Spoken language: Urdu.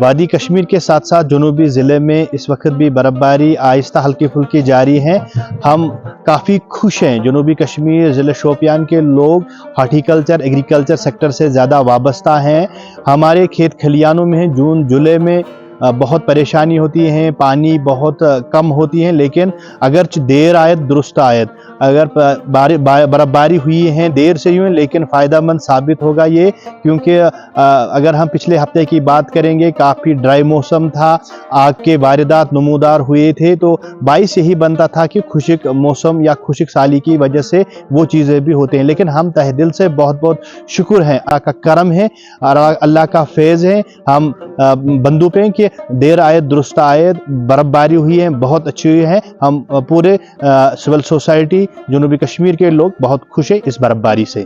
وادی کشمیر کے ساتھ ساتھ جنوبی ضلع میں اس وقت بھی برفباری آہستہ ہلکی پھلکی جاری ہے۔ ہم کافی خوش ہیں۔ جنوبی کشمیر ضلع شوپیان کے لوگ ہارٹیکلچر ایگریکلچر سیکٹر سے زیادہ وابستہ ہیں۔ ہمارے کھیت کھلیانوں میں جون جولائی میں بہت پریشانی ہوتی ہے، پانی بہت کم ہوتی ہے، لیکن اگرچہ دیر آیت درست آیت، اگر برفباری ہوئی ہے دیر سے ہوئی، لیکن فائدہ مند ثابت ہوگا یہ، کیونکہ اگر ہم پچھلے ہفتے کی بات کریں گے کافی ڈرائی موسم تھا، آگ کے واردات نمودار ہوئے تھے، تو باعث یہی بنتا تھا کہ خشک موسم یا خشک سالی کی وجہ سے وہ چیزیں بھی ہوتے ہیں، لیکن ہم تہ دل سے بہت بہت شکر ہیں، اللہ کا کرم ہے اور اللہ کا فیض ہے ہم بندوں پہ کہ دیر آیت درست آیت، برفباری ہوئی ہے بہت اچھی ہوئی ہے۔ ہم پورے سول سوسائٹی جنوبی کشمیر کے لوگ بہت خوش ہیں اس برفباری سے۔